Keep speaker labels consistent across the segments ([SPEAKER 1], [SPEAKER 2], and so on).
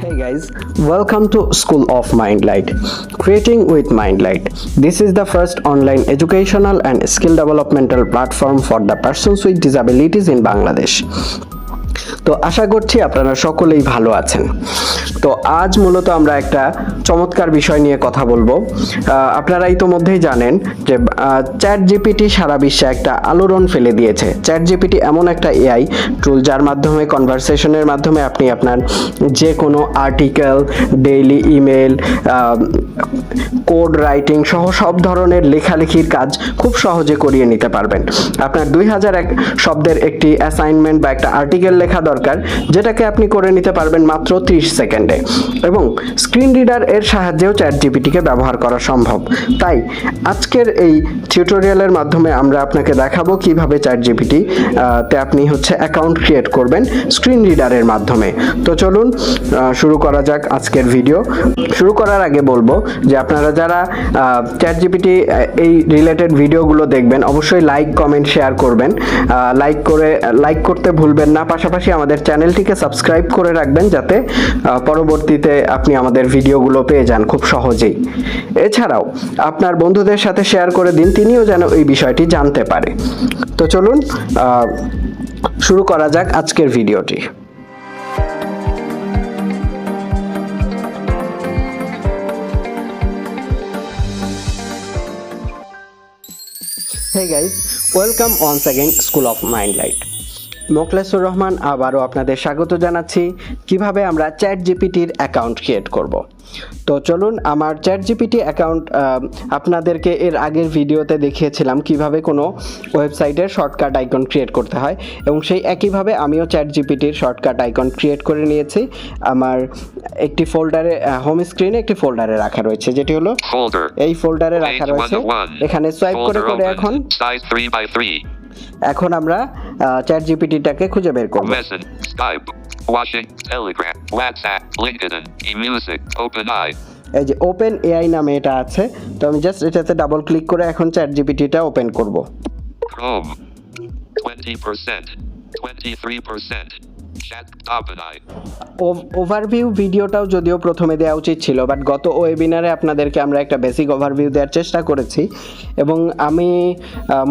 [SPEAKER 1] Hey guys, welcome to School of Mindlight. Creating with Mindlight. This is the first online educational and skill developmental platform for the persons with disabilities in Bangladesh. তো আশা করছি আপনারা সকলেই ভালো আছেন। তো আজ মূলত আমরা একটা চমৎকার বিষয় নিয়ে কথা বলবো। আপনারা ইতোমধ্যেই জানেন যে চ্যাট জিপিটি সারা বিশ্বে একটা আলোড়ন ফেলে দিয়েছে। চ্যাট জিপিটি এমন একটা এআই টুল যার মাধ্যমে কনভারসেশনের মাধ্যমে আপনি আপনার যে কোনো article, daily email, code writing সহ সব ধরনের লেখালেখির কাজ খুব সহজে করিয়ে নিতে পারবেন। আপনার 2001 শব্দের একটি অ্যাসাইনমেন্ট বা একটা আর্টিকেল লেখা দরকার, যেটাকে আপনি করে নিতে পারবেন মাত্র 30 সেকেন্ডে, এবং স্ক্রিন রিডার এর সাহায্যেও চ্যাট জিপিটিকে ব্যবহার করা সম্ভব। তাই আজকের এই টিউটোরিয়ালের মাধ্যমে আমরা আপনাকে দেখাবো কিভাবে চ্যাট জিপিটি তে আপনি অ্যাকাউন্ট ক্রিয়েট করবেন স্ক্রিন রিডারের মাধ্যমে। তো চলুন শুরু করা যাক আজকের ভিডিও। শুরু করার আগে বলবো যে আপনারা যারা চ্যাট জিপিটি এই রিলেটেড ভিডিওগুলো দেখবেন অবশ্যই লাইক, কমেন্ট, শেয়ার করবেন। লাইক করতে ভুলবেন না। পাশাপাশি আমাদের চ্যানেলটিকে সাবস্ক্রাইব করে রাখবেন যাতে পরবর্তীতে আপনি আমাদের ভিডিওগুলো পেয়ে যান খুব সহজেই। এছাড়াও আপনার বন্ধুদের সাথে শেয়ার করে দিন, তিনিও যেন এই বিষয়টি জানতে পারে। তো চলুন শুরু করা যাক আজকের ভিডিওটি। Hey guys, welcome once again School of Mindlight. Mokhlesur Rahman আবারও আপনাদের স্বাগত জানাচ্ছি কিভাবে আমরা চ্যাট জিপিটির অ্যাকাউন্ট ক্রিয়েট করব। তো চলুন, আমার চ্যাট জিপিটি অ্যাকাউন্ট আপনাদেরকে এর আগের ভিডিওতে দেখিয়েছিলাম কিভাবে কোনো ওয়েবসাইটের শর্টকাট আইকন ক্রিয়েট করতে হয়, এবং সেই একইভাবে আমিও চ্যাট জিপিটির শর্টকাট আইকন ক্রিয়েট করে নিয়েছি। আমার একটি ফোল্ডারে, হোম স্ক্রিনে একটি ফোল্ডারে রাখা রয়েছে, যেটি হলো এই ফোল্ডারে রাখা রয়েছে। এখানে সোয়াইপ করে করে এখন আমরা চ্যাট জিপিটিটাকে খুঁজে বের করব। এই যে ওপেন এআই নামে এটা আছে, তো আমি জাস্ট এটাতে ডাবল ক্লিক করে এখন চ্যাট জিপিটিটা ওপেন করব।
[SPEAKER 2] Chrome 20%, 23%.
[SPEAKER 1] ওভারভিউ ভিডিওটাও যদিও প্রথমে দেওয়া উচিত ছিল, বাট গত ওয়েবিনারে আপনাদেরকে আমরা একটা বেসিক ওভারভিউ দেওয়ার চেষ্টা করেছি, এবং আমি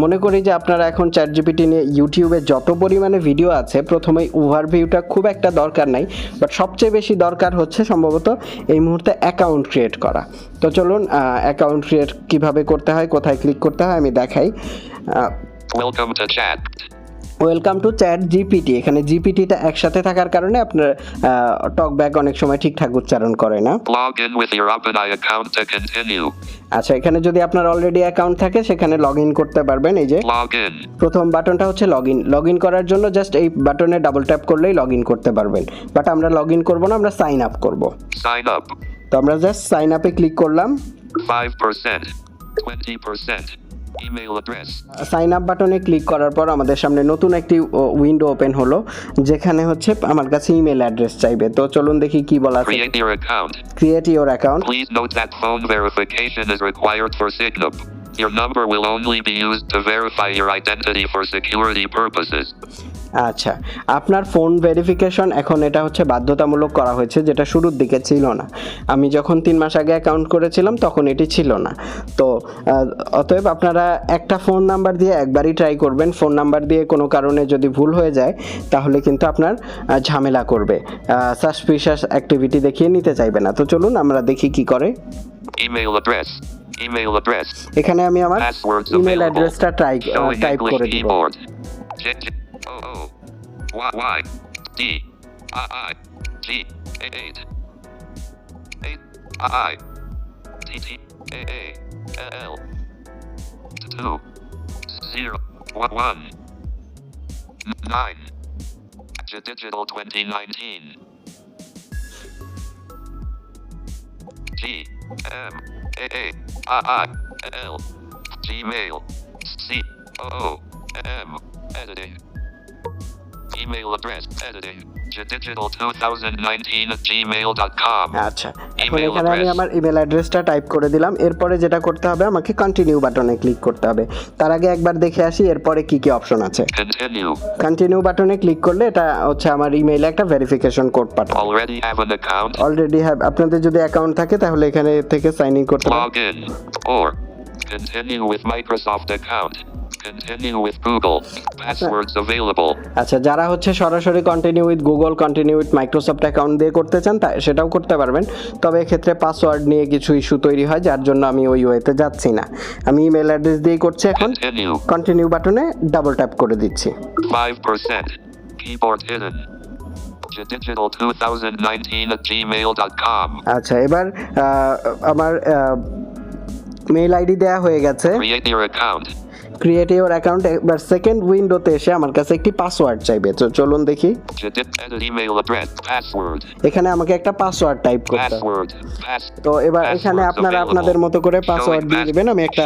[SPEAKER 1] মনে করি যে আপনারা এখন চ্যাট জিপিটি নিয়ে ইউটিউবে যত পরিমাণে ভিডিও আছে, প্রথমেই ওভারভিউটা খুব একটা দরকার নাই, বাট সবচেয়ে বেশি দরকার হচ্ছে সম্ভবত এই মুহূর্তে অ্যাকাউন্ট ক্রিয়েট করা। তো চলুন অ্যাকাউন্ট ক্রিয়েট কিভাবে করতে হয়, কোথায় ক্লিক করতে হয় আমি দেখাই। Welcome to chat GPT. এখানে জিপিটিটা একসাথে থাকার কারণে আপনার টকব্যাক অনেক সময় ঠিকঠাক উচ্চারণ করে না। আচ্ছা, এখানে যদি আপনার অলরেডি অ্যাকাউন্ট থাকে সেখানে লগ ইন করতে পারবেন। এই যে প্রথম বাটনটা হচ্ছে লগ ইন। লগ ইন করার জন্য জাস্ট এই বাটনে ডাবল ট্যাপ করলেই লগ ইন করতে পারবেন, বাট আমরা লগ ইন করবো না, আমরা সাইন আপ করবো। তো আমরা জাস্ট সাইন আপে ক্লিক করলাম।
[SPEAKER 2] 5%, 20%. Email address.
[SPEAKER 1] সাইন আপ বাটনে ক্লিক করার পর আমাদের সামনে নতুন একটি উইন্ডো ওপেন হলো, যেখানে আমার কাছে ইমেল অ্যাড্রেস চাইবে। তো চলুন দেখি কি বলা আছে। Create your account.
[SPEAKER 2] Please note that phone verification is required for Signal. Your number will only be used to verify your identity for security purposes.
[SPEAKER 1] আচ্ছা, আপনার ফোন ভেরিফিকেশন এখন এটা বাধ্যতামূলক করা হয়েছে, যেটা শুরুর দিকে ছিল না। আমি যখন 3 মাস আগে অ্যাকাউন্ট করেছিলাম তখন এটি ছিল না। তো অতএব আপনারা একটা ফোন নাম্বার দিয়ে একবারই ট্রাই করবেন। ফোন নাম্বার দিয়ে কোনো কারণে যদি ভুল হয়ে যায় তাহলে কিন্তু আপনার ঝামেলা করবে, সাসপিশিয়াস অ্যাক্টিভিটি দেখিয়ে নিতে চাইবে না। তো চলুন আমরা দেখি কি করে।
[SPEAKER 2] Email address.
[SPEAKER 1] এখানে আমি আমার ইমেল অ্যাড্রেসটা টাইপ করে দিব।
[SPEAKER 2] Y D I G 8 I T T A L 2 0 1 9 Digital 2019 G M A I L Gmail C O M Editing Email address. Editing. Digital2019@gmail.com.
[SPEAKER 1] আচ্ছা, এখন
[SPEAKER 2] Email
[SPEAKER 1] এখানে আমি
[SPEAKER 2] address.
[SPEAKER 1] আমার ইমেল অ্যাড্রেসটা টাইপ করে দিলাম। এরপরে যেটা করতে হবে, আমাকে কন্টিনিউ বাটনে ক্লিক করতে হবে। তার আগে একবার দেখে আসি এরপরে কি কি অপশন আছে।
[SPEAKER 2] Continue.
[SPEAKER 1] কন্টিনিউ বাটনে ক্লিক করলে এটা হচ্ছে আমার ইমেইলে একটা ভেরিফিকেশন কোড পাঠাবে।
[SPEAKER 2] Already have an account.
[SPEAKER 1] Already have, আপনাদের যদি অ্যাকাউন্ট থাকে তাহলে এখানে থেকে সাইন ইন করতে পারেন।
[SPEAKER 2] Log in. Or continue with Microsoft account. Continue with Google. Passwords available.
[SPEAKER 1] আচ্ছা, যারা হচ্ছে সরাসরি continue with Google, continue with Microsoft account দিয়ে করতে চান তা সেটাও করতে পারবেন। তবে এক্ষেত্রে পাসওয়ার্ড নিয়ে কিছু ইস্যু তৈরি হয়, যার জন্য আমি ওই ওয়েতে যাচ্ছি না। আমি ইমেল অ্যাড্রেস দিয়ে করছি। এখন
[SPEAKER 2] Continue.
[SPEAKER 1] কন্টিনিউ বাটনে ডাবল ট্যাপ করে দিচ্ছি।
[SPEAKER 2] 5%. Keyboard hidden. Digital2019@gmail.com.
[SPEAKER 1] আচ্ছা, এবার আমার মেইল আইডি দেয়া হয়ে গেছে।
[SPEAKER 2] Create your account.
[SPEAKER 1] Create your account. এবার সেকেন্ড উইন্ডোতে এসে আমার কাছে একটি পাসওয়ার্ড চাইবে, তো চলুন দেখি।
[SPEAKER 2] Edit email address. Password.
[SPEAKER 1] এখানে আমাকে একটা পাসওয়ার্ড টাইপ করতে হবে।
[SPEAKER 2] Password.
[SPEAKER 1] তো এবার এখানে আপনারা আপনাদের মতো করে পাসওয়ার্ড দিয়ে দিবেন। আমি একটা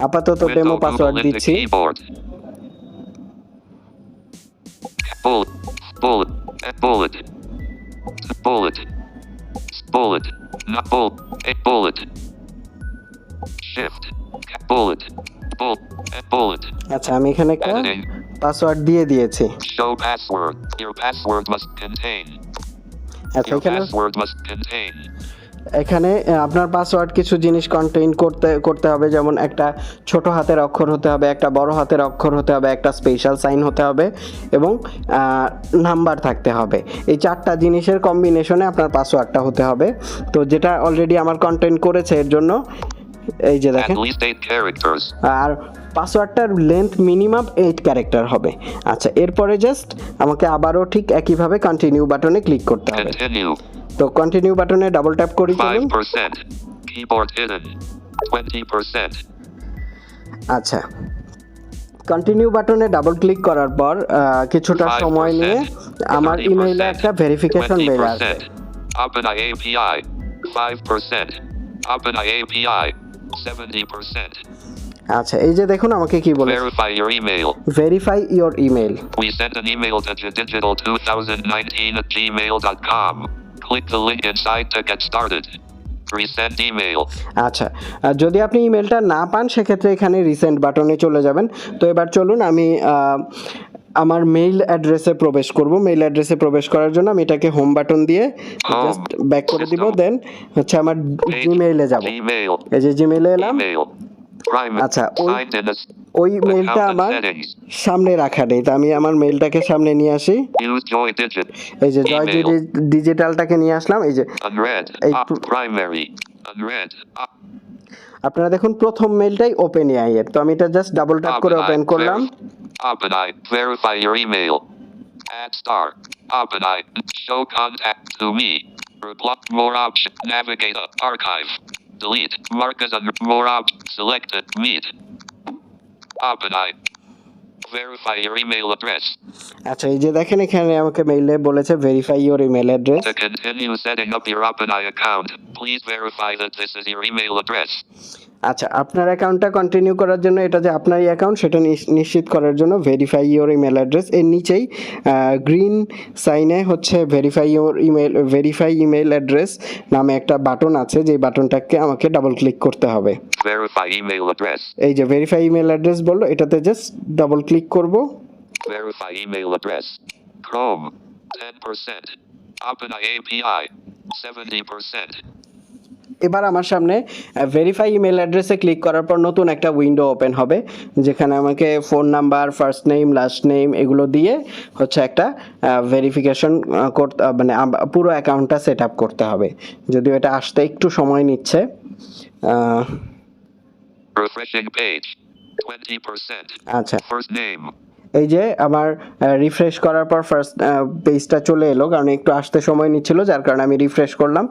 [SPEAKER 1] আপাতত ডেমো পাসওয়ার্ড দিচ্ছি।
[SPEAKER 2] Bullet. Bullet. Bullet. Bullet. Bullet. Not bullet. A bullet. Shift. Bullet. Bullet.
[SPEAKER 1] আচ্ছা, আমি এখানে একটা
[SPEAKER 2] Editing.
[SPEAKER 1] পাসওয়ার্ড দিয়ে দিয়েছি।
[SPEAKER 2] Show password. Your password must contain.
[SPEAKER 1] আচ্ছা,
[SPEAKER 2] Your
[SPEAKER 1] এখানে
[SPEAKER 2] password must contain.
[SPEAKER 1] এখানে আপনার পাসওয়ার্ড কিছু জিনিস কন্টেইন করতে হবে, যেমন একটা ছোট হাতের অক্ষর হতে হবে, একটা বড় হাতের অক্ষর হতে হবে, একটা স্পেশাল সাইন হতে হবে এবং নাম্বার থাকতে হবে। এই চারটা জিনিসের কম্বিনেশনে আপনার পাসওয়ার্ডটা হতে হবে। তো যেটা অলরেডি আমার কন্টেইন করেছে এর জন্য এই যে দেখেন,
[SPEAKER 2] At least 8 characters.
[SPEAKER 1] আর পাসওয়ার্ডটার লেন্থ মিনিমাম 8 ক্যারেক্টার হবে। আচ্ছা, এরপরে জাস্ট আমাকে আবারও ঠিক একইভাবে কন্টিনিউ বাটনে ক্লিক করতে হবে।
[SPEAKER 2] Continue.
[SPEAKER 1] তো কন্টিনিউ বাটনে ডাবল ট্যাপ করি, চলুন।
[SPEAKER 2] 5%. Keyboard hidden. 20%.
[SPEAKER 1] আচ্ছা, কন্টিনিউ বাটনে ডাবল ক্লিক করার পর কিছুটা সময় নিয়ে আমার ইমেইলে একটা ভেরিফিকেশন মেইল আসবে।
[SPEAKER 2] 20%. OpenAI API. 5%. OpenAI API. 70%.
[SPEAKER 1] আচ্ছা, এই যে দেখুন আমাকে কি বলে,
[SPEAKER 2] Verify your email.
[SPEAKER 1] Verify your email.
[SPEAKER 2] We sent an email to digital2019@gmail.com. Click the link inside to get started. Resend email.
[SPEAKER 1] আচ্ছা, যদি আপনি ইমেলটা না পান সেক্ষেত্রে এখানে রিসেন্ট বাটনে চলে যাবেন। তো এবার চলুন আমি আমার মেইল অ্যাড্রেসে প্রবেশ করব। মেইল অ্যাড্রেসে প্রবেশ করার জন্য আমি এটাকে হোম বাটন দিয়ে জাস্ট ব্যাক করে দিব, দেন হচ্ছে আমার জিমেইলে যাব।
[SPEAKER 2] Gmail.
[SPEAKER 1] এই যে জিমেইলে এলাম।
[SPEAKER 2] Email. Private.
[SPEAKER 1] আচ্ছা,
[SPEAKER 2] Signed in the
[SPEAKER 1] ওই মেইলটা
[SPEAKER 2] account
[SPEAKER 1] আমার
[SPEAKER 2] settings.
[SPEAKER 1] সামনে রাখা নেই, তো আমি আমার মেইলটাকে সামনে নিয়ে আসি।
[SPEAKER 2] Use Joy Digit.
[SPEAKER 1] এই যে জয়
[SPEAKER 2] Email.
[SPEAKER 1] ডিজিটালটাকে নিয়ে আসলাম। এই যে
[SPEAKER 2] Unread.
[SPEAKER 1] Hey,
[SPEAKER 2] Primary. Unread.
[SPEAKER 1] আপনারা দেখুন প্রথম মেইলটাই ওপেন এআই এর, তো আমি এটা জাস্ট ডাবল ট্যাপ করে ওপেন করলাম।
[SPEAKER 2] OpenAI. Verify your email. Add star. OpenAI. Show contact to me. Block more option. Navigate up. Archive. Delete. Mark as more option. Selected. Meet. OpenAI. Verify your email address.
[SPEAKER 1] আচ্ছা, এই যে দেখেন এখানে আমাকে মেইলে বলেছে verify your email address.
[SPEAKER 2] To continue setting up your OpenAI account, please verify that this is your email address.
[SPEAKER 1] আচ্ছা, আপনার অ্যাকাউন্টটা কন্টিনিউ করার জন্য, এটা যে আপনারই অ্যাকাউন্ট সেটা নিশ্চিত করার জন্য ভেরিফাই ইওর ইমেল অ্যাড্রেস এর নিচেই গ্রিন সাইনে হচ্ছে ভেরিফাই ইমেল অ্যাড্রেস নামে একটা বাটন আছে, যে বাটনটাকে আমাকে ডাবল ক্লিক করতে হবে।
[SPEAKER 2] Verify email address.
[SPEAKER 1] এই যে ভেরিফাই ইমেল অ্যাড্রেস বললো, এটাতে জাস্ট ডাবল ক্লিক করব।
[SPEAKER 2] Verify email address. Chrome. 10%. OpenAI API. 70%.
[SPEAKER 1] এবার আমার সামনে ভেরিফাই ইমেল অ্যাড্রেসে ক্লিক করার পর নতুন একটা উইন্ডো ওপেন হবে, যেখানে আমাকে phone number, first name, last name এগুলো দিয়ে হচ্ছে একটা ভেরিফিকেশন করতে, মানে পুরো অ্যাকাউন্টটা সেট আপ করতে হবে। যদিও এটা আসতে একটু সময় নিচ্ছে।
[SPEAKER 2] Refreshing page. 20%.
[SPEAKER 1] আচ্ছা,
[SPEAKER 2] First name.
[SPEAKER 1] এই যে আমার রিফ্রেশ করার পর ফার্স্ট পেজটা চলে এলো, কারণ একটু আসতে সময় নিচ্ছিল, যার কারণে আমি রিফ্রেশ করলাম।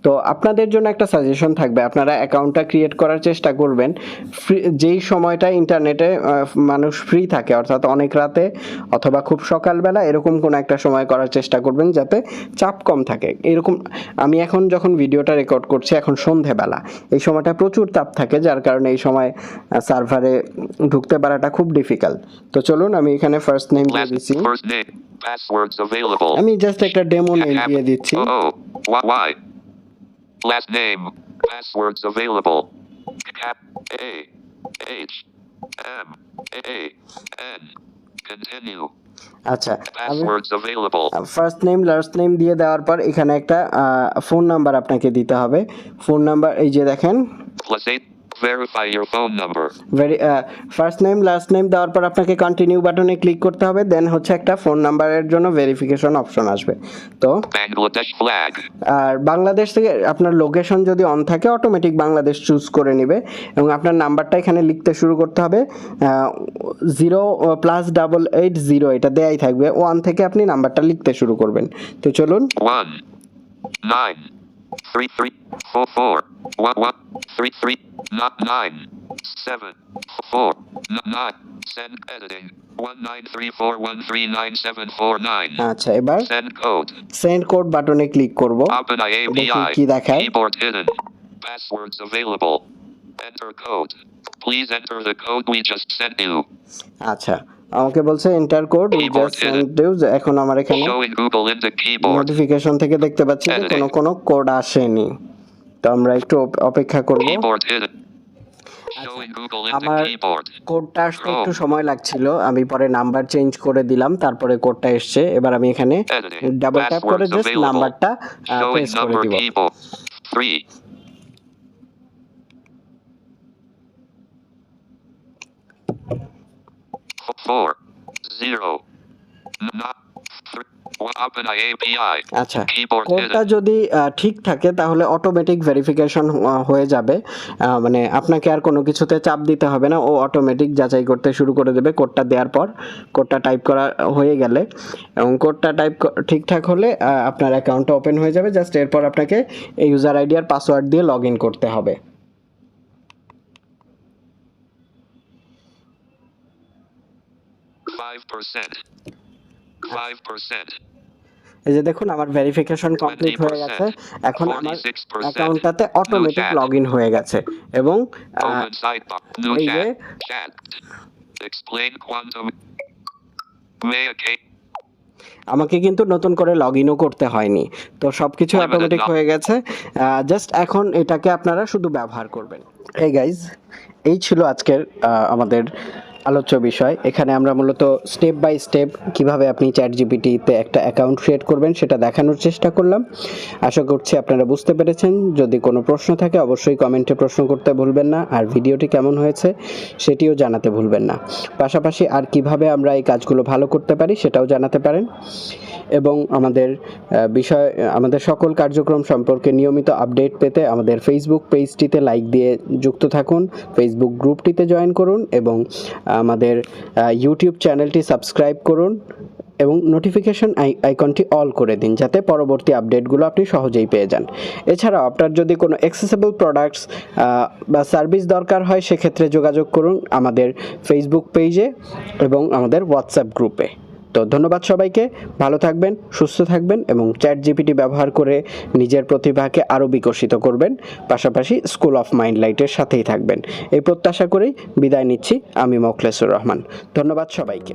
[SPEAKER 1] তো আপনাদের জন্য একটা সাজেশন থাকবে, আপনারা অ্যাকাউন্টটা ক্রিয়েট করার চেষ্টা করবেন যেই সময়টা ইন্টারনেটে মানুষ ফ্রি থাকে, অর্থাৎ অনেক রাতে অথবা খুব সকালবেলা, এরকম কোনো একটা সময় করার চেষ্টা করবেন যাতে চাপ কম থাকে। এরকম আমি এখন যখন ভিডিওটা রেকর্ড করছি এখন সন্ধেবেলা, এই সময়টা প্রচুর তাপ থাকে, যার কারণে এই সময় সার্ভারে ঢুকতে পারাটা খুব ডিফিকাল্ট। তো চলুন আমি এখানে ফার্স্ট নেম দিয়ে
[SPEAKER 2] Last
[SPEAKER 1] দিচ্ছি।
[SPEAKER 2] first name. Passwords available.
[SPEAKER 1] আমি জাস্ট একটা ডেমো নেম দিয়ে দিচ্ছি।
[SPEAKER 2] Y. Last name. Passwords available. Cap A H M A N. Continue.
[SPEAKER 1] আচ্ছা, আমি
[SPEAKER 2] Passwords available.
[SPEAKER 1] First name last name দিয়ে দেওয়ার পর এখানে একটা ফোন নাম্বার আপনাকে দিতে হবে। ফোন নাম্বার এই যে দেখেন,
[SPEAKER 2] +8. Verify your phone number.
[SPEAKER 1] First name last name দেওয়ার পর আপনাকে কন্টিনিউ বাটনে ক্লিক করতে হবে, দেন হচ্ছে একটা ফোন নাম্বারের জন্য ভেরিফিকেশন অপশন আসবে। তো
[SPEAKER 2] Bangladesh flag.
[SPEAKER 1] আর বাংলাদেশ থেকে আপনার লোকেশন যদি অন থাকে অটোমেটিক বাংলাদেশ চুজ করে নেবে এবং আপনার নাম্বারটা এখানে লিখতে শুরু করতে হবে। 0+880 এটা দেয়াই থাকবে, 1 থেকে আপনি নাম্বারটা লিখতে শুরু করবেন। তো চলুন।
[SPEAKER 2] 1 9 3 3 4 4 1 1 3 3 9 7 4 9. Send editing. 19341397949.
[SPEAKER 1] আচ্ছা, এবার
[SPEAKER 2] Send code.
[SPEAKER 1] সেন্ড কোড বাটনে ক্লিক করব।
[SPEAKER 2] OpenAI
[SPEAKER 1] দেখি
[SPEAKER 2] API.
[SPEAKER 1] কি দেখায়।
[SPEAKER 2] Keyboard hidden. Passwords available. Enter code. Please enter the code we just sent you.
[SPEAKER 1] আচ্ছা, আমাকে বলছে enter code we just sent you. এখন আমার এখানে
[SPEAKER 2] Showing Google in the keyboard.
[SPEAKER 1] Notification থেকে দেখতে পাচ্ছি যে কোনো কোড আসেনি। তো আমরা একটু অপেক্ষা করব।
[SPEAKER 2] Keyboard hidden. Showing Google in the
[SPEAKER 1] আমার
[SPEAKER 2] keyboard.
[SPEAKER 1] কোডটা আসতে একটু সময় লাগছিল, আমি পরে নাম্বার চেঞ্জ করে দিলাম, তারপরে কোডটা এসছে। এবার আমি এখানে ডাবল ট্যাপ করে জাস্ট নাম্বারটা প্রেস করে দিব।
[SPEAKER 2] 3 4 0 OpenAI API.
[SPEAKER 1] আচ্ছা,
[SPEAKER 2] Keyboard
[SPEAKER 1] কোডটা
[SPEAKER 2] hidden.
[SPEAKER 1] যদি ঠিক থাকে তাহলে অটোমেটিক ভেরিফিকেশন হয়ে যাবে। মানে আপনাকে আর কোনো কিছুতে চাপ দিতে হবে না, ও অটোমেটিক যাচাই করতে শুরু করে দেবে কোডটা দেওয়ার পর। কোডটা টাইপ করা হয়ে গেলে এবং কোডটা টাইপ ঠিকঠাক হলে আপনার অ্যাকাউন্টটা ওপেন হয়ে যাবে। জাস্ট এরপর আপনাকে এই ইউজার আইডি আর পাসওয়ার্ড দিয়ে লগ ইন করতে হবে।
[SPEAKER 2] 5%.
[SPEAKER 1] এই যে দেখুন আমার ভেরিফিকেশন কমপ্লিট হয়ে গেছে। এখন আমার অ্যাকাউন্টটাতে অটোমেটিক লগ ইন হয়ে গেছে এবং
[SPEAKER 2] Open sidebar. New
[SPEAKER 1] এই যে
[SPEAKER 2] chat. Explain quantum.
[SPEAKER 1] আমাকে কিন্তু নতুন করে লগ ইনও করতে হয়নি। তো সবকিছু অটোমেটিক হয়ে গেছে। জাস্ট এখন এটাকে আপনারা শুধু ব্যবহার করবেন। এই গাইজ, এই ছিল আজকের আমাদের আলোচ্য বিষয়। এখানে আমরা মূলত স্টেপ বাই স্টেপ কিভাবে আপনি ChatGPT-তে একটা অ্যাকাউন্ট ক্রিয়েট করবেন সেটা দেখানোর চেষ্টা করলাম। আশা করছি আপনারা বুঝতে পেরেছেন। যদি কোনো প্রশ্ন থাকে অবশ্যই কমেন্টে প্রশ্ন করতে ভুলবেন না, আর ভিডিওটি কেমন হয়েছে সেটিও জানাতে ভুলবেন না। পাশাপাশি আর কিভাবে আমরা এই কাজগুলো ভালো করতে পারি সেটাও জানাতে পারেন এবং আমাদের সকল কার্যক্রম সম্পর্কে নিয়মিত আপডেট পেতে আমাদের ফেসবুক পেজটিতে লাইক দিয়ে যুক্ত থাকুন, ফেসবুক গ্রুপটিতে জয়েন করুন এবং আমাদের ইউটিউব চ্যানেলটি সাবস্ক্রাইব করুন এবং নোটিফিকেশন আইকনটি অল করে দিন যাতে পরবর্তী আপডেটগুলো আপনি সহজেই পেয়ে যান। এছাড়াও আপনার যদি কোনো অ্যাক্সেসিবল প্রোডাক্টস বা সার্ভিস দরকার হয় সেক্ষেত্রে যোগাযোগ করুন আমাদের ফেসবুক পেজে এবং আমাদের হোয়াটসঅ্যাপ গ্রুপে। তো ধন্যবাদ সবাইকে, ভালো থাকবেন, সুস্থ থাকবেন এবং ChatGPT ব্যবহার করে নিজের প্রতিভাকে আরও বিকশিত করবেন। পাশাপাশি স্কুল অফ মাইন্ড লাইটের সাথেই থাকবেন এই প্রত্যাশা করেই বিদায় নিচ্ছি আমি মোখলেসুর রহমান। ধন্যবাদ সবাইকে।